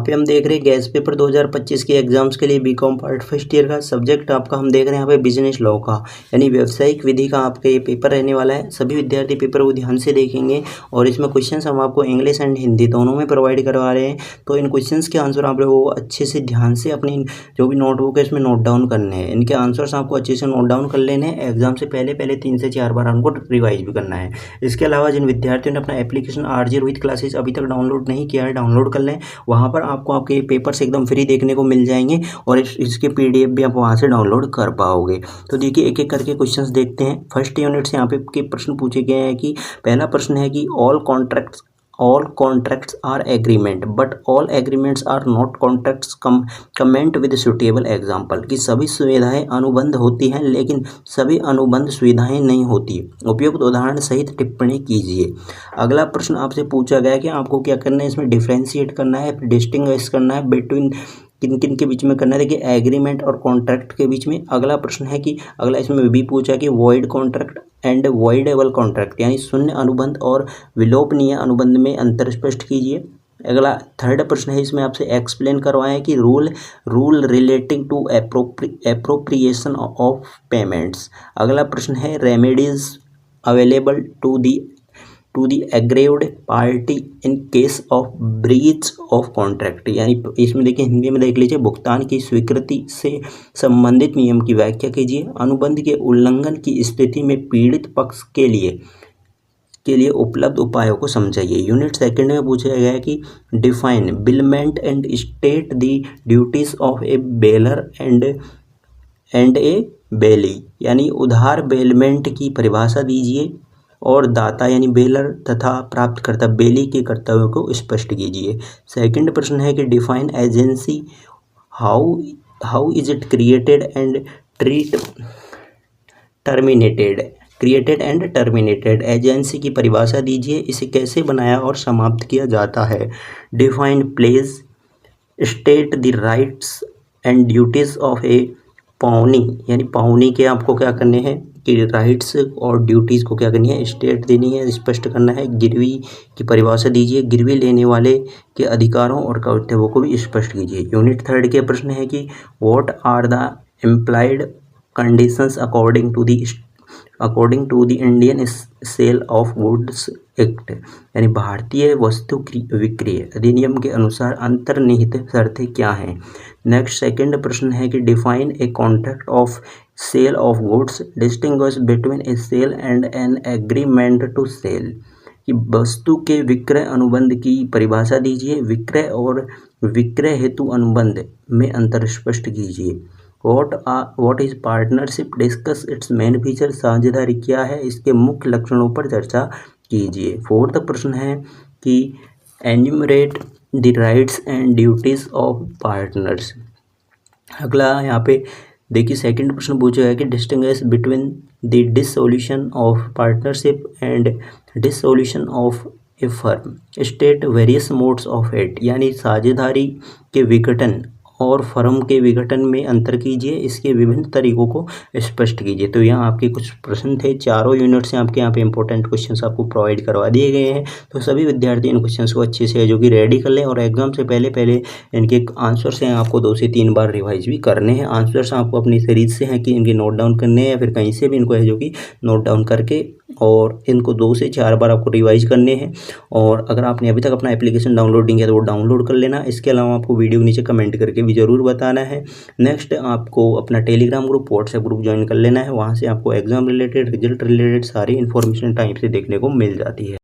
पे हम देख रहे हैं गैस पेपर 2025 के एग्जाम्स के लिए बीकॉम पार्ट फर्स्ट ईयर का सब्जेक्ट आपका हम देख रहे हैं यहाँ पे बिजनेस लॉ का, यानी व्यावसायिक विधि का आपका ये पेपर रहने वाला है। सभी विद्यार्थी पेपर को ध्यान से देखेंगे और इसमें क्वेश्चंस हम आपको इंग्लिश एंड हिंदी दोनों में प्रोवाइड करवा रहे हैं। तो इन क्वेश्चंस के आंसर आप लोगों को अच्छे से ध्यान से अपनी जो भी नोटबुक है इसमें नोट डाउन करने हैं। इनके आंसर्स आपको अच्छे से नोट डाउन कर लेने हैं। एग्जाम से पहले 3 से 4 बार हमको रिवाइज भी करना है। इसके अलावा जिन विद्यार्थियों ने अपना एप्लीकेशन आरजे रोहित क्लासेस अभी तक डाउनलोड नहीं किया है, डाउनलोड कर लें। वहाँ पर आपको आपके पेपर्स एकदम फ्री देखने को मिल जाएंगे और इसके पीडीएफ भी आप वहाँ से डाउनलोड कर पाओगे। तो देखिए एक एक करके क्वेश्चंस देखते हैं। फर्स्ट यूनिट से यहाँ पे के प्रश्न पूछे गए हैं कि पहला प्रश्न है कि all contracts are agreement but all agreements are not contracts comment with suitable example, कि सभी सुविधाएं अनुबंध होती हैं लेकिन सभी अनुबंध सुविधाएं नहीं होती। उपयुक्त उदाहरण सहित टिप्पणी कीजिए। अगला प्रश्न आपसे पूछा गया कि आपको क्या करना है, इसमें डिफ्रेंशिएट करना है, डिस्टिंग्विश करना है बिटवीन किन किन के बीच में करना है। देखिए एग्रीमेंट और कॉन्ट्रैक्ट के बीच में। अगला प्रश्न है कि अगला इसमें भी पूछा कि void contract and voidable contract, यानी शून्य अनुबंध और विलोपनीय अनुबंध में अंतर स्पष्ट कीजिए। अगला थर्ड प्रश्न है, इसमें आपसे एक्सप्लेन करवाएं कि rule relating to appropriation of payments. अगला प्रश्न है remedies available to the aggrieved party in case of breach of contract, यानी इसमें देखिए हिंदी में देख लीजिए, भुगतान की स्वीकृति से संबंधित नियम की व्याख्या कीजिए। अनुबंध के उल्लंघन की स्थिति में पीड़ित पक्ष के लिए उपलब्ध उपायों को समझाइए। यूनिट सेकंड में पूछा गया है कि define bailment and state the duties of a bailor and a bailee, यानी उधार बेलमेंट की परिभाषा दीजिए और दाता यानी बेलर तथा प्राप्तकर्ता बेली के कर्तव्यों को स्पष्ट कीजिए। सेकंड प्रश्न है कि define agency, how is it created and terminated, agency की परिभाषा दीजिए, इसे कैसे बनाया और समाप्त किया जाता है। Define pledge, state the rights and duties of a pawnee, यानी पाउनी के आपको क्या करने हैं कि राइट्स और ड्यूटीज़ को क्या करनी है, स्टेट देनी है, स्पष्ट करना है। गिरवी की परिभाषा दीजिए, गिरवी लेने वाले के अधिकारों और कर्तव्यों को भी स्पष्ट कीजिए। यूनिट थर्ड के प्रश्न है कि what are the implied conditions according to the Indian sale of goods act, यानी भारतीय वस्तु विक्रय अधिनियम के अनुसार अंतर्निहित शर्तें क्या हैं। नेक्स्ट सेकंड प्रश्न है कि define a contract of sale of goods, distinguish between a sale and an agreement to sell, कि वस्तु के विक्रय अनुबंध की परिभाषा दीजिए, विक्रय और विक्रय हेतु अनुबंध में अंतर स्पष्ट कीजिए। What is partnership, discuss it's main feature, साझेदारी क्या है, इसके मुख्य लक्षणों पर चर्चा कीजिए। फोर्थ प्रश्न है कि enumerate the rights and duties of partners. अगला यहाँ पे देखिए सेकंड प्रश्न पूछा है कि distinguish between the dissolution of partnership and dissolution of A firm, state various modes of it, यानी साझेदारी के विघटन और फर्म के विघटन में अंतर कीजिए, इसके विभिन्न तरीकों को स्पष्ट कीजिए। तो यहाँ आपके कुछ प्रश्न थे, चारों यूनिट से आपके यहाँ पे इंपॉर्टेंट क्वेश्चंस आपको प्रोवाइड करवा दिए गए हैं। तो सभी विद्यार्थी इन क्वेश्चंस को अच्छे से जो कि रेडी कर लें और एग्जाम से पहले इनके आंसर्स हैं आपको 2 से 3 बार रिवाइज भी करने हैं। आंसर्स आपको अपनी सीरीज से हैं कि इनके नोट डाउन करने हैं या फिर कहीं से भी इनको है जो कि नोट डाउन करके और इनको 2 से 4 बार आपको रिवाइज करने हैं। और अगर आपने अभी तक अपना एप्लीकेशन डाउनलोड नहीं किया तो वो डाउनलोड कर लेना। इसके अलावा आपको वीडियो के नीचे कमेंट करके भी ज़रूर बताना है। नेक्स्ट आपको अपना Telegram group, WhatsApp group join कर लेना है। वहाँ से आपको एग्जाम रिलेटेड, रिजल्ट रिलेटेड सारी इन्फॉर्मेशन टाइम से देखने को मिल जाती है।